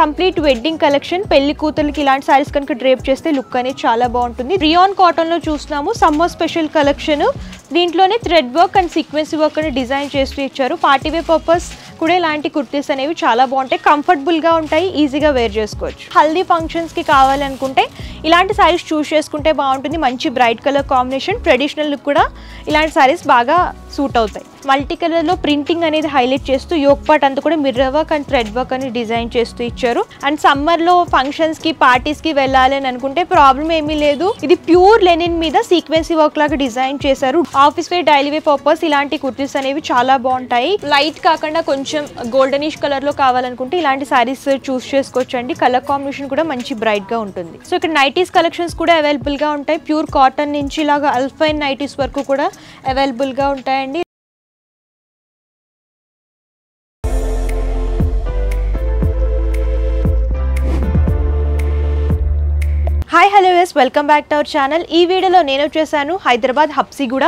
Complete wedding collection. పెళ్లి కూతుర్లకి ఇలాంటి సారీస్ కనుక డ్రేప్ చేస్తే లుక్ అనేది చాలా బాగుంటుంది. రియాన్ కాటన్ లో చూస్తున్నాము సమ్మర్ స్పెషల్ కలెక్షన్. దీంట్లోనే థ్రెడ్ వర్క్ అండ్ సీక్వెన్సీ వర్క్ అని డిజైన్ చేస్తూ ఇచ్చారు. పార్టీ వేర్ పర్పస్ కూడా ఇలాంటి కుర్తీస్ అనేవి చాలా బాగుంటాయి, కంఫర్టబుల్గా ఉంటాయి, ఈజీగా వేర్ చేసుకోవచ్చు. హల్దీ ఫంక్షన్స్కి కావాలనుకుంటే ఇలాంటి సారీస్ చూస్ చేసుకుంటే బాగుంటుంది. మంచి bright colour combination, traditional look కూడా ఇలాంటి సారీస్ బాగా సూట్ అవుతాయి. మల్టీ కలర్లో ప్రింటింగ్ అనేది హైలైట్ చేస్తూ యోక్ పార్ట్ అంతా కూడా mirror work and thread work అని డిజైన్ చేస్తూ ఇచ్చారు. అండ్ సమ్మర్లో ఫంక్షన్స్కి పార్టీస్కి వెళ్ళాలి అని అనుకుంటే ప్రాబ్లం ఏమీ లేదు. ఇది ప్యూర్ లెనిన్ మీద సీక్వెన్సీ వర్క్ లాగా డిజైన్ చేశారు. Office wear, daily wear purpose ఇలాంటి కుర్తీస్ అనేవి చాలా బాగుంటాయి. లైట్ కాకుండా కొంచెం గోల్డెనిష్ కలర్లో కావాలనుకుంటే ఇలాంటి సారీస్ చూస్ చేసుకోవచ్చు అండి. కలర్ కాంబినేషన్ కూడా మంచి బ్రైట్గా ఉంటుంది. సో ఇక్కడ నైటీస్ కలెక్షన్స్ కూడా అవైలబుల్గా ఉంటాయి. ప్యూర్ కాటన్ నుంచి ఇలాగా అల్ఫైన్ నైటీస్ వరకు కూడా అవైలబుల్గా ఉంటాయండి. హాయ్ హలో ఎస్, welcome back to our channel. ఈ వీడియోలో నేను వచ్చేసాను Hyderabad Habsiguda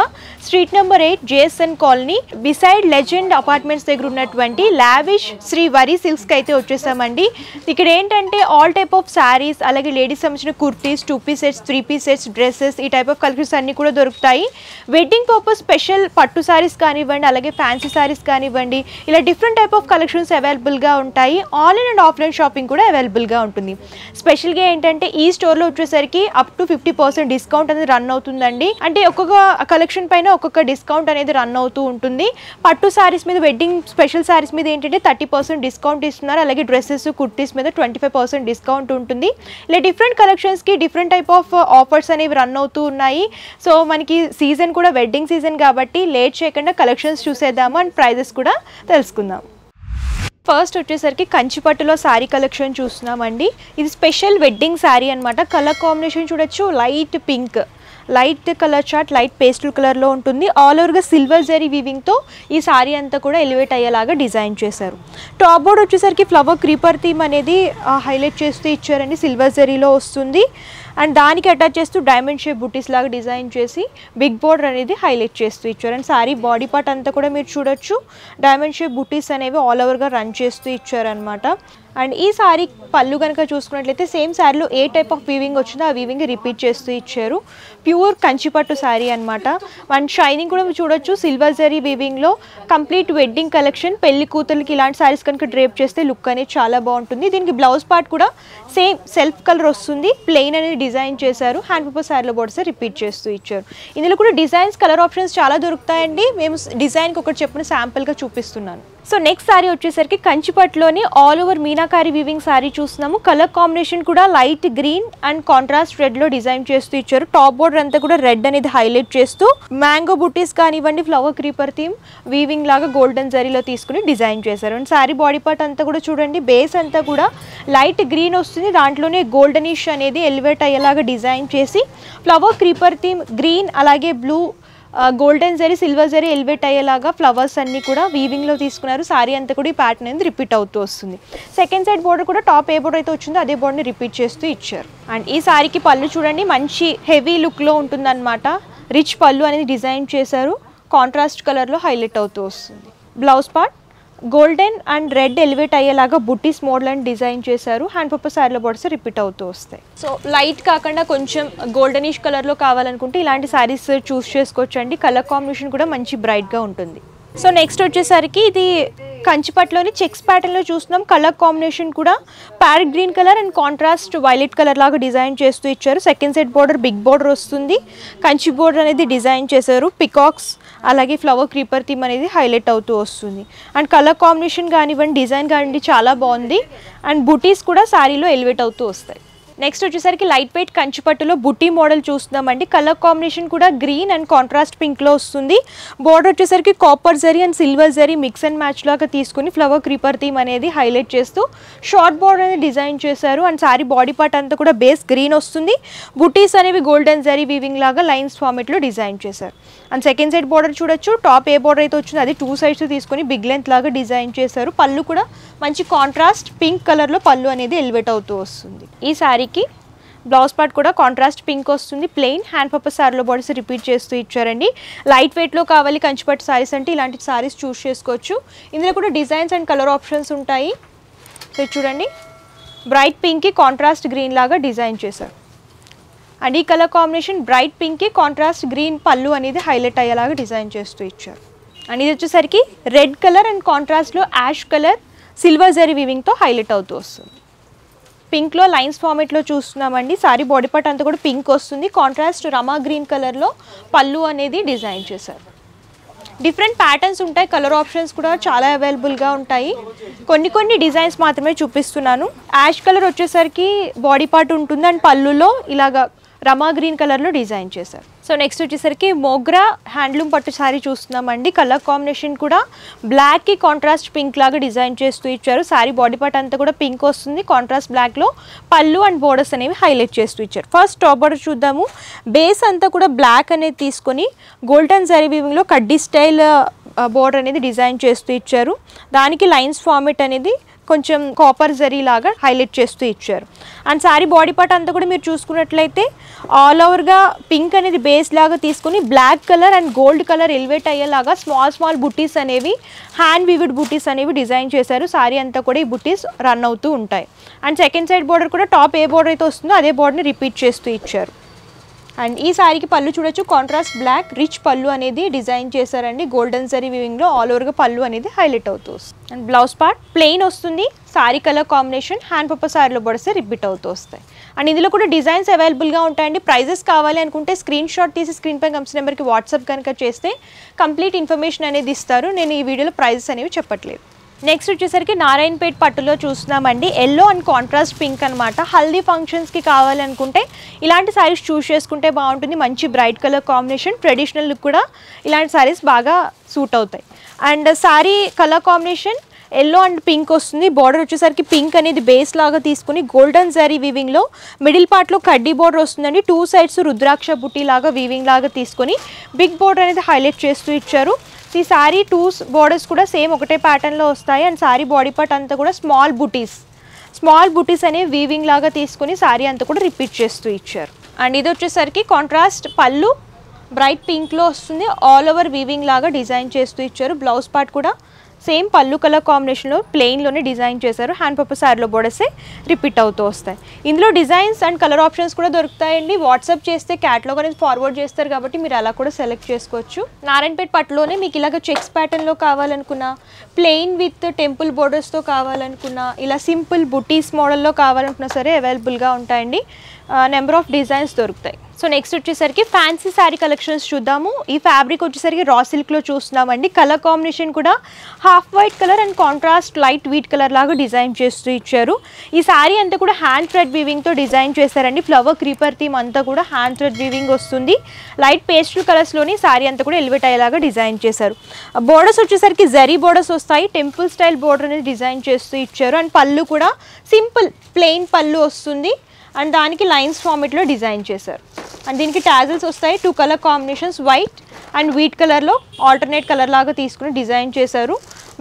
street number 8 JSN colony beside legend apartments దగ్గర ఉన్నటువంటి లావిష్ శ్రీ వరి సిల్క్స్కి అయితే వచ్చేసామండి. ఇక్కడ ఏంటంటే ఆల్ టైప్ ఆఫ్ శారీస్, అలాగే లేడీస్ సంబంధించిన kurtis, 2 piece sets, 3 piece sets, dresses, ఈ టైప్ ఆఫ్ కలెక్షన్స్ అన్నీ కూడా దొరుకుతాయి. వెడ్డింగ్ పర్పస్ స్పెషల్ పట్టు శారీస్ కానివ్వండి, అలాగే ఫ్యాన్సీ శారీస్ కానివ్వండి, ఇలా డిఫరెంట్ టైప్ ఆఫ్ కలెక్షన్స్ అవైలబుల్గా ఉంటాయి. ఆన్లైన్ అండ్ ఆఫ్లైన్ షాపింగ్ కూడా అవైలబుల్గా ఉంటుంది. స్పెషల్గా ఏంటంటే ఈ స్టోర్లో వచ్చేసరికి అప్ టు 50% డిస్కౌంట్ అనేది రన్ అవుతుందండి. అంటే ఒక్కొక్క కలెక్షన్ పైన ఒక్కొక్క డిస్కౌంట్ అనేది రన్ అవుతూ ఉంటుంది. పట్టు శారీస్ మీద, వెడ్డింగ్ స్పెషల్ శారీస్ మీద ఏంటంటే 30% డిస్కౌంట్ ఇస్తున్నారు. అలాగే డ్రెస్సెస్, కుర్తీస్ మీద 25% డిస్కౌంట్ ఉంటుంది. ఇలా డిఫరెంట్ కలెక్షన్స్కి డిఫరెంట్ టైప్ ఆఫ్ ఆఫర్స్ అనేవి రన్ అవుతూ ఉన్నాయి. సో మనకి సీజన్ కూడా వెడ్డింగ్ సీజన్ కాబట్టి లేట్ చేయకుండా కలెక్షన్స్ చూసేద్దాము అండ్ ప్రైజెస్ కూడా తెలుసుకుందాం. ఫస్ట్ వచ్చేసరికి కంచిపట్టులో శారీ కలెక్షన్ చూస్తున్నామండి. ఇది స్పెషల్ వెడ్డింగ్ శారీ అనమాట. కలర్ కాంబినేషన్ చూడొచ్చు, light pink, light colour chart, light pastel కలర్లో ఉంటుంది. ఆల్ ఓవర్గా సిల్వర్ జరీ వీవింగ్తో ఈ శారీ అంతా కూడా ఎలివేట్ అయ్యేలాగా డిజైన్ చేశారు. టాప్ బోర్డ్ వచ్చేసరికి ఫ్లవర్ క్రీపర్ థీమ్ అనేది హైలైట్ చేస్తూ ఇచ్చారండి. సిల్వర్ జరీలో వస్తుంది. అండ్ దానికి అటాచ్ చేస్తూ డైమండ్ షేప్ బుటీస్ లాగా డిజైన్ చేసి బిగ్ బోర్డర్ అనేది హైలైట్ చేస్తూ ఇచ్చారు. అండ్ శారీ బాడీ పార్ట్ అంతా కూడా మీరు చూడొచ్చు, డైమండ్ షేప్ బుటీస్ అనేవి ఆల్ ఓవర్గా రన్ చేస్తూ ఇచ్చారనమాట. అండ్ ఈ శారీ పళ్ళు కనుక చూసుకున్నట్లయితే సేమ్ శారీలో ఏ టైప్ ఆఫ్ వీవింగ్ వచ్చిందో ఆ వీవింగ్ రిపీట్ చేస్తూ ఇచ్చారు. ప్యూర్ కంచిపట్టు శారీ అనమాట. అండ్ షైనింగ్ కూడా చూడొచ్చు, సిల్వర్ జరీ వీవింగ్లో కంప్లీట్ వెడ్డింగ్ కలెక్షన్. పెళ్లి కూతుర్లకి ఇలాంటి శారీస్ కనుక డ్రేప్ చేస్తే లుక్ అనేది చాలా బాగుంటుంది. దీనికి బ్లౌజ్ పార్ట్ కూడా సేమ్ సెల్ఫ్ కలర్ వస్తుంది. ప్లెయిన్ అనేది డిజైన్ చేశారు. హ్యాండ్ పేపర్ శారీలో బోర్డ్స్ రిపీట్ చేస్తూ ఇచ్చారు. ఇందులో కూడా డిజైన్స్, కలర్ ఆప్షన్స్ చాలా దొరుకుతాయండి. మేము డిజైన్కి ఒకటి చెప్పిన శాంపుల్గా చూపిస్తున్నాను. సో నెక్స్ట్ శారీ వచ్చేసరికి కంచిపట్టులోని all over meenakari weaving sari చూస్తున్నాము. కలర్ కాంబినేషన్ కూడా లైట్ గ్రీన్ అండ్ కాంట్రాస్ట్ రెడ్లో డిజైన్ చేస్తూ ఇచ్చారు. టాప్ బోర్డర్ అంతా కూడా రెడ్ అనేది హైలైట్ చేస్తూ మ్యాంగో బుటీస్ కానివ్వండి, ఫ్లవర్ క్రీపర్ థీమ్ వీవింగ్ లాగా గోల్డెన్ జరీలో తీసుకుని డిజైన్ చేశారు. అండ్ శారీ బాడీ పార్ట్ అంతా కూడా చూడండి, బేస్ అంతా కూడా లైట్ గ్రీన్ వస్తుంది. దాంట్లోనే గోల్డెనిష్ అనేది ఎలివేట్ అయ్యేలాగా డిజైన్ చేసి ఫ్లవర్ క్రీపర్ థీమ్ గ్రీన్, అలాగే blue, golden zari, silver zari elevate అయ్యేలాగా ఫ్లవర్స్ అన్నీ కూడా వీవింగ్లో తీసుకున్నారు. సారీ అంతా కూడా ఈ ప్యాటర్న్ అనేది రిపీట్ అవుతూ వస్తుంది. సెకండ్ సైడ్ బోర్డర్ కూడా టాప్ ఏ బోర్డర్ అయితే వచ్చిందో అదే బోర్డర్ని రిపీట్ చేస్తూ ఇచ్చారు. అండ్ ఈ సారీకి పళ్ళు చూడండి, మంచి హెవీ లుక్లో ఉంటుందన్నమాట. రిచ్ పళ్ళు అనేది డిజైన్ చేశారు. కాంట్రాస్ట్ కలర్లో హైలైట్ అవుతూ వస్తుంది. Blouse part golden and red elevate అయ్యేలాగా బుటీస్ మోడల్ అని డిజైన్ చేశారు. హ్యాండ్ పేపర్ శారీలో బోర్డ్స్ రిపీట్ అవుతూ వస్తాయి. సో లైట్ కాకుండా కొంచెం గోల్డెనిష్ కలర్లో కావాలనుకుంటే ఇలాంటి శారీస్ చూస్ చేసుకోవచ్చు అండి. కలర్ కాంబినేషన్ కూడా మంచి బ్రైట్గా ఉంటుంది. సో నెక్స్ట్ వచ్చేసరికి ఇది కంచిపట్టులోని చెక్స్ ప్యాటర్న్లో చూస్తున్నాం. కలర్ కాంబినేషన్ కూడా parrot green colour and contrast violet colour లాగా డిజైన్ చేస్తూ ఇచ్చారు. Second side border big border వస్తుంది. కంచి బోర్డర్ అనేది డిజైన్ చేశారు. పికాక్స్, అలాగే ఫ్లవర్ క్రీపర్ థీమ్ అనేది హైలైట్ అవుతూ వస్తుంది. అండ్ కలర్ కాంబినేషన్ కానివ్వండి, డిజైన్ కానివ్వండి చాలా బాగుంది. అండ్ బుటీస్ కూడా శారీలో ఎలివేట్ అవుతూ వస్తాయి. నెక్స్ట్ వచ్చేసరికి లైట్ వెయిట్ కంచిపట్టులో బుటీ మోడల్ చూస్తున్నామండి. కలర్ కాంబినేషన్ కూడా గ్రీన్ అండ్ కాంట్రాస్ట్ పింక్లో వస్తుంది. బోర్డర్ వచ్చేసరికి copper zari and silver zari mix and match లాగా తీసుకుని ఫ్లవర్ క్రీపర్ థీమ్ అనేది హైలైట్ చేస్తూ షార్ట్ బోర్డర్ అనేది డిజైన్ చేశారు. అండ్ సారీ బాడీ పార్ట్ అంతా కూడా బేస్ గ్రీన్ వస్తుంది. బుటీస్ అనేవి గోల్డెన్ జరీ వీవింగ్ లాగా లైన్స్ ఫార్మెట్లో డిజైన్ చేశారు. అండ్ సెకండ్ సైడ్ బోర్డర్ చూడొచ్చు, టాప్ ఏ బోర్డర్ అయితే వచ్చిందో అది 2 సైడ్స్ తీసుకొని బిగ్ లెంత్ లాగా డిజైన్ చేశారు. పళ్ళు కూడా మంచి కాంట్రాస్ట్ పింక్ కలర్లో పళ్ళు అనేది ఎలివేట్ అవుతూ వస్తుంది. ఈ శారీకి బ్లౌజ్ పార్ట్ కూడా కాంట్రాస్ట్ పింక్ వస్తుంది. ప్లెయిన్ హ్యాండ్ పర్పస్ శారీలో బాడీస్ రిపీట్ చేస్తూ ఇచ్చారండి. లైట్ వెయిట్లో కావాలి కంచిపట్టు శారీస్ అంటే ఇలాంటి శారీస్ చూస్ చేసుకోవచ్చు. ఇందులో కూడా డిజైన్స్ అండ్ కలర్ ఆప్షన్స్ ఉంటాయి. చూడండి, బ్రైట్ పింక్కి కాంట్రాస్ట్ గ్రీన్ లాగా డిజైన్ చేశారు. అండ్ ఈ కలర్ కాంబినేషన్ బ్రైట్ పింక్కి కాంట్రాస్ట్ గ్రీన్ పళ్ళు అనేది హైలైట్ అయ్యేలాగా డిజైన్ చేస్తూ ఇచ్చారు. అండ్ ఇది వచ్చేసరికి రెడ్ కలర్ అండ్ కాంట్రాస్ట్లో యాష్ కలర్ సిల్వర్ జరీ వీవింగ్తో హైలైట్ అవుతూ వస్తుంది. పింక్లో లైన్స్ ఫార్మేట్లో చూస్తున్నామండి. సారీ బాడీ పార్ట్ అంతా కూడా పింక్ వస్తుంది. కాంట్రాస్ట్ రమా గ్రీన్ కలర్లో పళ్ళు అనేది డిజైన్ చేశారు. డిఫరెంట్ ప్యాటర్న్స్ ఉంటాయి, కలర్ ఆప్షన్స్ కూడా చాలా అవైలబుల్గా ఉంటాయి. కొన్ని డిజైన్స్ మాత్రమే చూపిస్తున్నాను. యాష్ కలర్ వచ్చేసరికి బాడీ పార్ట్ ఉంటుంది అండ్ పళ్ళులో ఇలాగా రమా గ్రీన్ కలర్లో డిజైన్ చేశారు. సో నెక్స్ట్ వచ్చేసరికి మోగ్రా హ్యాండ్లూమ్ పట్టు శారీ చూస్తున్నామండి. కలర్ కాంబినేషన్ కూడా బ్లాక్కి కాంట్రాస్ట్ పింక్ లాగా డిజైన్ చేస్తూ ఇచ్చారు. శారీ బాడీ పార్ట్ అంతా కూడా పింక్ వస్తుంది. కాంట్రాస్ట్ బ్లాక్లో పళ్ళు అండ్ బోర్డర్స్ అనేవి హైలైట్ చేస్తూ ఇచ్చారు. ఫస్ట్ టాప్ బోర్డర్ చూద్దాము. బేస్ అంతా కూడా బ్లాక్ అనేది తీసుకొని గోల్డెన్ జరీ వీవింగ్లో కడ్డీ స్టైల్ బోర్డర్ అనేది డిజైన్ చేస్తూ ఇచ్చారు. దానికి లైన్స్ ఫార్మేట్ అనేది కొంచెం కాపర్ జరీ లాగా హైలైట్ చేస్తూ ఇచ్చారు. అండ్ శారీ బాడీ పార్ట్ అంతా కూడా మీరు చూసుకున్నట్లయితే ఆల్ ఓవర్గా పింక్ అనేది బేస్ లాగా తీసుకుని black colour and gold colour elevate అయ్యేలాగా స్మాల్ బుటీస్ అనేవి హ్యాండ్ వీవిడ్ బుటీస్ అనేవి డిజైన్ చేశారు. శారీ అంతా కూడా ఈ బుటీస్ రన్ అవుతూ ఉంటాయి. అండ్ సెకండ్ సైడ్ బోర్డర్ కూడా టాప్ ఏ బోర్డర్ అయితే వస్తుందో అదే బోర్డర్ని రిపీట్ చేస్తూ ఇచ్చారు. అండ్ ఈ శారీకి పళ్ళు చూడొచ్చు, కాంట్రాస్ట్ బ్లాక్ రిచ్ పళ్ళు అనేది డిజైన్ చేశారండి. గోల్డెన్ జరీ వీవింగ్లో ఆల్ ఓవర్గా పళ్ళు అనేది హైలైట్ అవుతూ వస్తుంది. అండ్ బ్లౌజ్ పార్ట్ ప్లెయిన్ వస్తుంది. Sari colour combination hand purpose శారీలో పడితే రిపీట్ అవుతూ వస్తాయి. అండ్ ఇందులో కూడా డిజైన్స్ అవైలబుల్గా ఉంటాయండి. ప్రైజెస్ కావాలి అనుకుంటే స్క్రీన్ షాట్ తీసి స్క్రీన్ పై కంపెనీ నెంబర్కి వాట్సాప్ కనుక చేస్తే కంప్లీట్ ఇన్ఫర్మేషన్ అనేది ఇస్తారు. నేను ఈ వీడియోలో ప్రైజెస్ అనేవి చెప్పట్లేదు. నెక్స్ట్ వచ్చేసరికి నారాయణపేట్ పట్టులో చూస్తున్నామండి. ఎల్లో అండ్ కాంట్రాస్ట్ పింక్ అనమాట. హల్దీ ఫంక్షన్స్కి కావాలనుకుంటే ఇలాంటి శారీస్ చూస్ చేసుకుంటే బాగుంటుంది. మంచి bright colour combination, traditional look కూడా ఇలాంటి శారీస్ బాగా సూట్ అవుతాయి. And sari colour combination yellow and pink వస్తుంది. బార్డర్ వచ్చేసరికి పింక్ అనేది బేస్ లాగా తీసుకుని గోల్డెన్ జరీ వీవింగ్లో మిడిల్ పార్ట్లో కడ్డీ బార్డర్ వస్తుందండి. టూ సైడ్స్ రుద్రాక్ష బుట్టి లాగా వీవింగ్ లాగా తీసుకొని బిగ్ బార్డర్ అనేది హైలైట్ చేస్తూ ఇచ్చారు. ఈ శారీ టూ బోర్డర్స్ కూడా సేమ్ ఒకటే ప్యాటర్న్లో వస్తాయి. అండ్ శారీ బాడీ పార్ట్ అంతా కూడా స్మాల్ బుటీస్ అనేవి వీవింగ్ లాగా తీసుకుని శారీ అంతా కూడా రిపీట్ చేస్తూ ఇచ్చారు. అండ్ ఇది వచ్చేసరికి కాంట్రాస్ట్ పళ్ళు బ్రైట్ పింక్లో వస్తుంది. ఆల్ ఓవర్ వీవింగ్ లాగా డిజైన్ చేస్తూ ఇచ్చారు. బ్లౌజ్ పార్ట్ కూడా సేమ్ పళ్ళు కలర్ కాంబినేషన్లో ప్లెయిన్లోనే డిజైన్ చేశారు. హ్యాండ్ పర్పస్ శారీలో బోర్డర్సే రిపీట్ అవుతూ వస్తాయి. ఇందులో డిజైన్స్ అండ్ కలర్ ఆప్షన్స్ కూడా దొరుకుతాయండి. వాట్సాప్ చేస్తే క్యాటలాగ్ అనేది ఫార్వర్డ్ చేస్తారు కాబట్టి మీరు అలా కూడా సెలెక్ట్ చేసుకోవచ్చు. నారాయణపేట్ పట్టులోనే మీకు ఇలాగ చెక్స్ ప్యాటర్న్లో కావాలనుకున్నా, ప్లెయిన్ విత్ టెంపుల్ బోర్డర్స్తో కావాలనుకున్నా, ఇలా సింపుల్ బుటీస్ మోడల్లో కావాలనుకున్నా సరే అవైలబుల్గా ఉంటాయండి. నెంబర్ ఆఫ్ డిజైన్స్ దొరుకుతాయి. సో నెక్స్ట్ వచ్చేసరికి ఫ్యాన్సీ శారీ కలెక్షన్స్ చూద్దాము. ఈ ఫ్యాబ్రిక్ వచ్చేసరికి రా సిల్క్లో చూస్తున్నామండి. కలర్ కాంబినేషన్ కూడా half white colour and contrast light wheat colour లాగా డిజైన్ చేస్తూ ఇచ్చారు. ఈ శారీ అంతా కూడా హ్యాండ్ థ్రెడ్ వీవింగ్తో డిజైన్ చేశారండి. ఫ్లవర్ క్రీపర్ థీమ్ అంతా కూడా హ్యాండ్ థ్రెడ్ వీవింగ్ వస్తుంది. లైట్ పేస్టల్ కలర్స్లోని శారీ అంతా కూడా ఎలివేట్ అయ్యేలాగా డిజైన్ చేశారు. బోర్డర్స్ వచ్చేసరికి జరీ బోర్డర్స్ వస్తాయి. టెంపుల్ స్టైల్ బోర్డర్ అనేది డిజైన్ చేస్తూ ఇచ్చారు. అండ్ పళ్ళు కూడా సింపుల్ ప్లెయిన్ పళ్ళు వస్తుంది. అండ్ దానికి లైన్స్ ఫార్మేట్లో డిజైన్ చేశారు. అండ్ దీనికి టాజల్స్ వస్తాయి. Two colour combinations white and wheat కలర్లో ఆల్టర్నేట్ కలర్ లాగా తీసుకుని డిజైన్ చేశారు.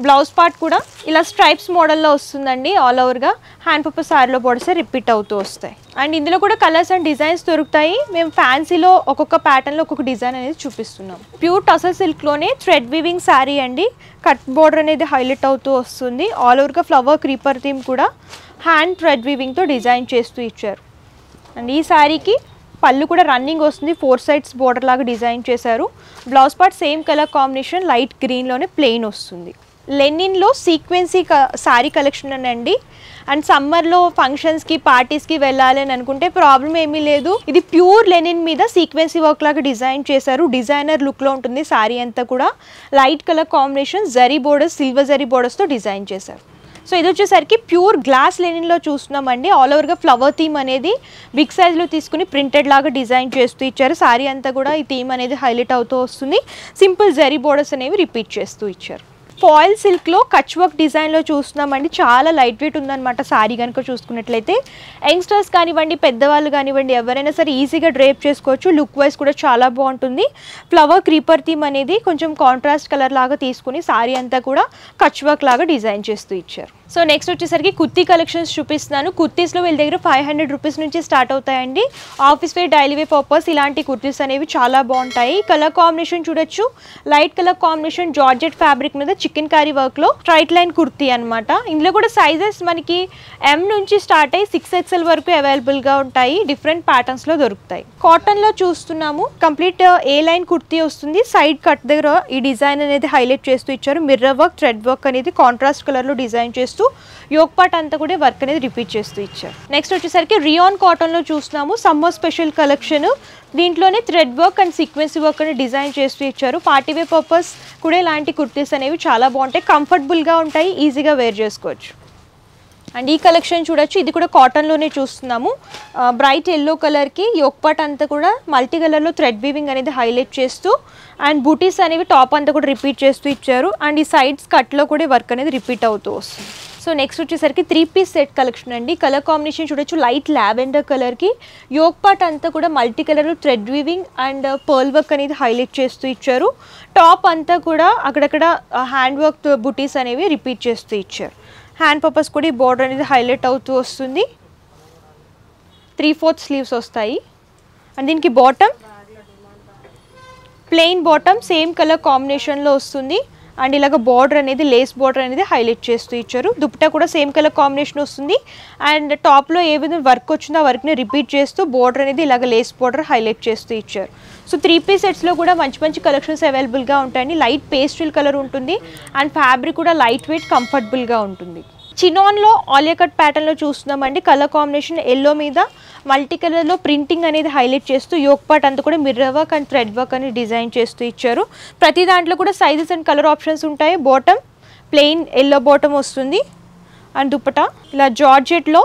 బ్లౌజ్ పార్ట్ కూడా ఇలా స్ట్రైప్స్ మోడల్లో వస్తుందండి. ఆల్ ఓవర్గా హ్యాండ్ పర్పస్ శారీలో బోర్డర్స్ రిపీట్ అవుతూ వస్తాయి. అండ్ ఇందులో కూడా కలర్స్ అండ్ డిజైన్స్ దొరుకుతాయి. మేము ఫ్యాన్సీలో ఒక్కొక్క ప్యాటర్న్లో ఒక్కొక్క డిజైన్ అనేది చూపిస్తున్నాం. ప్యూర్ టసర్ సిల్క్లోనే థ్రెడ్ వీవింగ్ శారీ అండి. కట్ బోర్డర్ అనేది హైలైట్ అవుతూ వస్తుంది. ఆల్ ఓవర్గా ఫ్లవర్ క్రీపర్ థీమ్ కూడా హ్యాండ్ థ్రెడ్ వీవింగ్తో డిజైన్ చేస్తూ ఇచ్చారు. అండ్ ఈ శారీకి పళ్ళు కూడా రన్నింగ్ వస్తుంది. 4 సైడ్స్ బోర్డర్ లాగా డిజైన్ చేశారు. Blouse part same colour combination light గ్రీన్లోనే ప్లెయిన్ వస్తుంది. లెనిన్లో సీక్వెన్సీ శారీ కలెక్షన్ అండి. అండ్ సమ్మర్లో ఫంక్షన్స్కి పార్టీస్కి వెళ్ళాలి అని అనుకుంటే ప్రాబ్లం ఏమీ లేదు. ఇది ప్యూర్ లెనిన్ మీద సీక్వెన్సీ వర్క్ లాగా డిజైన్ చేశారు. డిజైనర్ లుక్లో ఉంటుంది శారీ అంతా కూడా. Light colour combination zari borders silver zari బోర్డర్స్తో డిజైన్ చేశారు. సో ఇది వచ్చేసరికి ప్యూర్ గ్లాస్ లెనిన్లో చూస్తున్నామండి. ఆల్ ఓవర్గా ఫ్లవర్ థీమ్ అనేది బిగ్ సైజ్లో తీసుకుని ప్రింటెడ్ లాగా డిజైన్ చేస్తూ ఇచ్చారు. శారీ అంతా కూడా ఈ థీమ్ అనేది హైలైట్ అవుతూ వస్తుంది. సింపుల్ జరీ బోర్డర్స్ అనేవి రిపీట్ చేస్తూ ఇచ్చారు. ఫాయిల్ సిల్క్లో కచ్ వర్క్ డిజైన్లో చూస్తున్నామండి. చాలా లైట్ వెయిట్ ఉందన్నమాట శారీ కనుక చూసుకున్నట్లయితే. యంగ్స్టర్స్ కానివ్వండి, పెద్దవాళ్ళు కానివ్వండి, ఎవరైనా సరే ఈజీగా డ్రేప్ చేసుకోవచ్చు. లుక్ వైజ్ కూడా చాలా బాగుంటుంది. ఫ్లవర్ క్రీపర్ థీమ్ అనేది కొంచెం కాంట్రాస్ట్ కలర్ లాగా తీసుకుని శారీ అంతా కూడా కచ్ వర్క్ లాగా డిజైన్ చేస్తూ ఇచ్చారు. సో నెక్స్ట్ వచ్చేసరికి కుర్తీ కలెక్షన్స్ చూపిస్తున్నాను. కుర్తీస్లో వీళ్ళ దగ్గర 500 రూపీస్ నుంచి స్టార్ట్ అవుతాయండి. Office wear, daily wear purpose ఇలాంటి కుర్తీస్ అనేవి చాలా బాగుంటాయి. కలర్ కాంబినేషన్ చూడొచ్చు, light colour combination georgette fabric మీద చికెన్ కారీ వర్క్లో స్ట్రైట్ లైన్ కుర్తీ అనమాట. ఇందులో కూడా సైజెస్ మనకి M నుంచి స్టార్ట్ అయ్యి 6XL వరకు అవైలబుల్గా ఉంటాయి. డిఫరెంట్ ప్యాటర్న్స్లో దొరుకుతాయి. కాటన్లో చూస్తున్నాము, కంప్లీట్ ఏ లైన్ కుర్తీ వస్తుంది. సైడ్ కట్ దగ్గర ఈ డిజైన్ అనేది హైలైట్ చేస్తూ ఇచ్చారు. మిర్రర్ వర్క్, థ్రెడ్ వర్క్ అనేది కాంట్రాస్ట్ కలర్లో డిజైన్ చేస్తూ యోక్ పార్ట్ అంతా కూడా వర్క్ అనేది రిపీట్ చేస్తూ ఇచ్చారు. నెక్స్ట్ వచ్చేసరికి రియాన్ కాటన్లో చూస్తున్నాము, సమ్మర్ స్పెషల్ కలెక్షన్. దీంట్లోనే థ్రెడ్ వర్క్ అండ్ సీక్వెన్సీ వర్క్ అని డిజైన్ చేస్తూ ఇచ్చారు. పార్టీ వేర్ పర్పస్ కూడా ఇలాంటి కుర్తీస్ అనేవి చాలా బాగుంటాయి, కంఫర్టబుల్గా ఉంటాయి, ఈజీగా వేర్ చేసుకోవచ్చు. అండ్ ఈ కలెక్షన్ చూడొచ్చు, ఇది కూడా కాటన్లోనే చూస్తున్నాము. బ్రైట్ ఎల్లో కలర్కి యోక్ పార్ట్ అంతా కూడా మల్టీ కలర్లో థ్రెడ్ వీవింగ్ అనేది హైలైట్ చేస్తూ అండ్ బూటీస్ అనేవి టాప్ అంతా కూడా రిపీట్ చేస్తూ ఇచ్చారు. అండ్ ఈ సైడ్స్ కట్లో కూడా వర్క్ అనేది రిపీట్ అవుతూ వస్తుంది. సో నెక్స్ట్ వచ్చేసరికి 3 పీస్ సెట్ కలెక్షన్ అండి. కలర్ కాంబినేషన్ చూడొచ్చు, లైట్ లావెండర్ కలర్కి యోక్ పార్ట్ అంతా కూడా multi colour thread weaving and pearl work అనేది హైలైట్ చేస్తూ ఇచ్చారు. టాప్ అంతా కూడా అక్కడక్కడ హ్యాండ్ వర్క్ బూటీస్ అనేవి రిపీట్ చేస్తూ ఇచ్చారు. హ్యాండ్ పర్పస్ కూడా ఈ బోర్డర్ అనేది హైలైట్ అవుతూ వస్తుంది. 3/4 స్లీవ్స్ వస్తాయి. అండ్ దీనికి bottom plain bottom same colour కాంబినేషన్లో వస్తుంది. అండ్ ఇలాగ బార్డర్ అనేది లేస్ బార్డర్ అనేది హైలైట్ చేస్తూ ఇచ్చారు. దుపట్టా కూడా సేమ్ కలర్ కాంబినేషన్ వస్తుంది. అండ్ టాప్లో ఏ విధంగా వర్క్ వచ్చిందో ఆ వర్క్ని రిపీట్ చేస్తూ బార్డర్ అనేది ఇలాగ లేస్ బార్డర్ హైలైట్ చేస్తూ ఇచ్చారు. సో 3 పీస్ సెట్స్లో కూడా మంచి మంచి కలెక్షన్స్ అవైలబుల్గా ఉంటాయండి. లైట్ పేస్టల్ కలర్ ఉంటుంది అండ్ ఫ్యాబ్రిక్ కూడా లైట్ వెయిట్ కంఫర్టబుల్గా ఉంటుంది. చినాన్లో ఆలియా కట్ ప్యాటర్న్లో చూస్తున్నామండి. కలర్ కాంబినేషన్ ఎల్లో మీద మల్టీ కలర్లో ప్రింటింగ్ అనేది హైలైట్ చేస్తూ యోక్ పార్ట్ అంతా కూడా mirror work and thread work అనేది డిజైన్ చేస్తూ ఇచ్చారు. ప్రతి దాంట్లో కూడా సైజెస్ అండ్ కలర్ ఆప్షన్స్ ఉంటాయి. బాటమ్ ప్లెయిన్ ఎల్లో బాటమ్ వస్తుంది. అండ్ దుపట్టా ఇలా జార్జెట్లో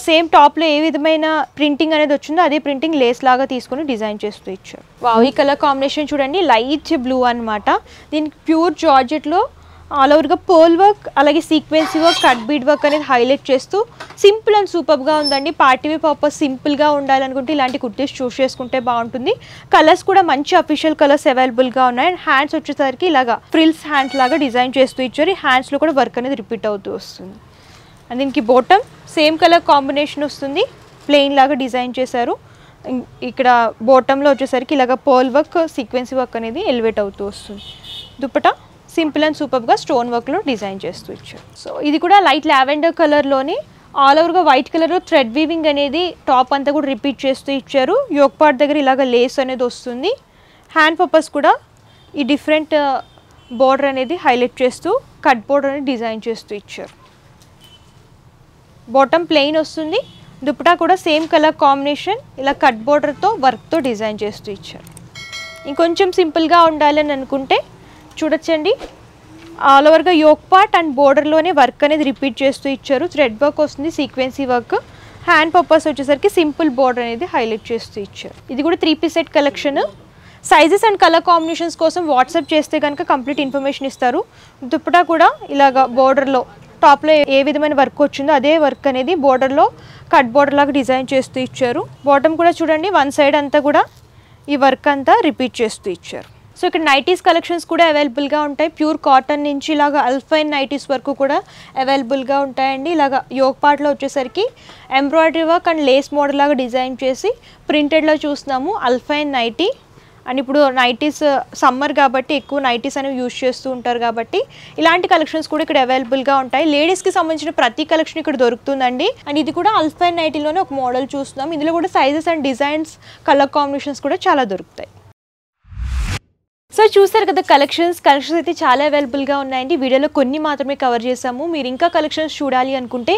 సేమ్ టాప్లో ఏ విధమైన ప్రింటింగ్ అనేది వచ్చిందో అదే ప్రింటింగ్ లేస్ లాగా తీసుకుని డిజైన్ చేస్తూ ఇచ్చారు. ఈ కలర్ కాంబినేషన్ చూడండి, లైట్ బ్లూ అనమాట. దీనికి ప్యూర్ జార్జెట్లో ఆల్ ఓవర్గా పర్ల్ వర్క్ అలాగే సీక్వెన్సీ వర్క్, కట్ బీడ్ వర్క్ అనేది హైలైట్ చేస్తూ సింపుల్ అండ్ సూపర్గా ఉందండి. పార్టీ వేర్ పర్పస్ సింపుల్గా ఉండాలనుకుంటే ఇలాంటి కుర్తీస్ చూస్ చేసుకుంటే బాగుంటుంది. కలర్స్ కూడా మంచి అఫీషియల్ కలర్స్ అవైలబుల్గా ఉన్నాయి. అండ్ హ్యాండ్స్ వచ్చేసరికి ఇలాగా ఫ్రిల్స్ హ్యాండ్స్ లాగా డిజైన్ చేస్తూ ఇచ్చారు. ఈ హ్యాండ్స్లో కూడా వర్క్ అనేది రిపీట్ అవుతూ వస్తుంది. అండ్ దీనికి బాటమ్ సేమ్ కలర్ కాంబినేషన్ వస్తుంది, ప్లెయిన్ లాగా డిజైన్ చేశారు. ఇక్కడ బాటంలో వచ్చేసరికి ఇలాగ పర్ల్ వర్క్, సీక్వెన్సీ వర్క్ అనేది ఎలివేట్ అవుతూ వస్తుంది. దుపట్టా సింపుల్ అండ్ సూపర్గా స్టోన్ వర్క్లో డిజైన్ చేస్తూ ఇచ్చారు. సో ఇది కూడా లైట్ లావెండర్ కలర్లోని ఆల్ ఓవర్గా వైట్ కలర్లో థ్రెడ్ వీవింగ్ అనేది టాప్ అంతా కూడా రిపీట్ చేస్తూ ఇచ్చారు. యోక్ పార్ట్ దగ్గర ఇలాగ లేస్ అనేది వస్తుంది. హ్యాండ్ పర్పస్ కూడా ఈ డిఫరెంట్ బోర్డర్ అనేది హైలైట్ చేస్తూ కట్ బోర్డర్ అనేది డిజైన్ చేస్తూ ఇచ్చారు. బాటమ్ ప్లెయిన్ వస్తుంది. దుపట్టా కూడా సేమ్ కలర్ కాంబినేషన్ ఇలా కట్ బోర్డర్తో వర్క్తో డిజైన్ చేస్తూ ఇచ్చారు. ఇంకొంచెం సింపుల్గా ఉండాలని అనుకుంటే చూడొచ్చండి, ఆల్ ఓవర్గా యోక్ పార్ట్ అండ్ బోర్డర్లోనే వర్క్ అనేది రిపీట్ చేస్తూ ఇచ్చారు. థ్రెడ్ వర్క్ వస్తుంది, సీక్వెన్సీ వర్క్. హ్యాండ్ పర్పస్ వచ్చేసరికి సింపుల్ బోర్డర్ అనేది హైలైట్ చేస్తూ ఇచ్చారు. ఇది కూడా 3 piece set collection. Sizes and colour combinations కోసం వాట్సాప్ చేస్తే కనుక కంప్లీట్ ఇన్ఫర్మేషన్ ఇస్తారు. దుపట్టా కూడా ఇలాగా బోర్డర్లో టాప్లో ఏ విధమైన వర్క్ వచ్చిందో అదే వర్క్ అనేది బోర్డర్లో కట్ బోర్డర్ లాగా డిజైన్ చేస్తూ ఇచ్చారు. బాటమ్ కూడా చూడండి, వన్ సైడ్ అంతా కూడా ఈ వర్క్ అంతా రిపీట్ చేస్తూ ఇచ్చారు. సో ఇక్కడ నైటీస్ కలెక్షన్స్ కూడా అవైలబుల్గా ఉంటాయి. ప్యూర్ కాటన్ నుంచి ఇలాగ అల్ఫైన్ నైటీస్ వరకు కూడా అవైలబుల్గా ఉంటాయండి. ఇలాగ యోక్ పార్ట్లో వచ్చేసరికి embroidery work and Lay's model లాగా డిజైన్ చేసి ప్రింటెడ్లో చూస్తున్నాము అల్ఫైన్ నైటీ. అండ్ ఇప్పుడు నైటీస్ సమ్మర్ కాబట్టి ఎక్కువ నైటీస్ అనేవి యూజ్ చేస్తూ ఉంటారు కాబట్టి ఇలాంటి కలెక్షన్స్ కూడా ఇక్కడ అవైలబుల్గా ఉంటాయి. లేడీస్కి సంబంధించిన ప్రతి కలెక్షన్ ఇక్కడ దొరుకుతుందండి. అండ్ ఇది కూడా అల్ఫైన్ నైటీలోనే ఒక మోడల్ చూస్తున్నాం. ఇందులో కూడా sizes and designs, colour combinations కూడా చాలా దొరుకుతాయి. సో చూసారు కదా కలెక్షన్స్ అయితే చాలా అవైలబుల్గా ఉన్నాయండి. వీడియోలో కొన్ని మాత్రమే కవర్ చేసాము. మీరు ఇంకా కలెక్షన్స్ చూడాలి అనుకుంటే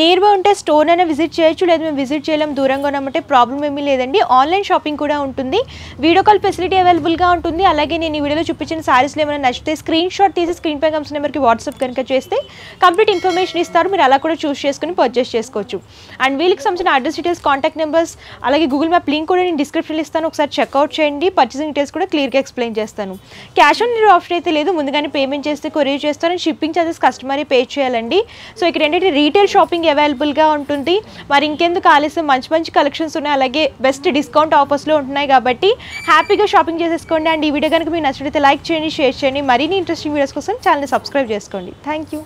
నియర్బై ఉంటే స్టోర్ అయినా విజిట్ చేయొచ్చు, లేదా మేము విజిట్ చేయలేం దూరంగా ఉన్నామంటే ప్రాబ్లం ఏమీ లేదండి. ఆన్లైన్ షాపింగ్ కూడా ఉంటుంది. వీడియో కాల్ ఫెసిలిటీ అవైలబుల్గా ఉంటుంది. అలాగే నేను ఈ వీడియోలో చూపించిన సారీస్లో ఏమైనా నచ్చితే స్క్రీన్ షాట్ తీసి స్క్రీన్ పై కమ్స్ నెంబర్కి వాట్సాప్ కనుక చేస్తే కంప్లీట్ ఇన్ఫర్మేషన్ ఇస్తారు. మీరు అలా కూడా చూస్ చేసుకుని పర్చేస్ చేసుకోవచ్చు. అండ్ వీళ్ళకి సంబంధించిన అడ్రస్ డీటెయిల్స్, కాంటాక్ట్ నెంబర్స్, అలాగే గూగుల్ మ్యాప్ లింక్ కూడా నేను డిస్క్రిప్షన్లో ఇస్తాను. ఒకసారి చెక్అవుట్ చేయండి. పర్చేసింగ్ డీటెయిల్స్ కూడా క్లియర్గా ఎక్స్ప్లెయిన్ చేస్తాను. క్యాష్ ఆన్ డెలివరీ ఆప్షన్ అయితే లేదు. ముందుగానే పేమెంట్ చేస్తే కొరియర్ చేస్తారని షిప్పింగ్ ఛార్జెస్ కస్టమరే పే చేయాలండి. సో ఇక్కడ ఏంటంటే రీటైల్ షాపింగ్ అవైలబుల్గా ఉంటుంది. మరి ఇంకెందుకు ఆలస్యం, మంచి మంచి కలెక్షన్స్ ఉన్నాయి, అలాగే బెస్ట్ డిస్కౌంట్ ఆఫర్స్లో ఉంటున్నాయి కాబట్టి హ్యాపీగా షాపింగ్ చేసేసుకోండి. అండ్ ఈ వీడియో కనుక మీకు నచ్చినట్లయితే లైక్ చేయండి, షేర్ చేయండి. మరిన్ని ఇంట్రెస్టింగ్ వీడియోస్ కోసం ఛానల్ని సబ్స్క్రైబ్ చేసుకోండి. Thank you.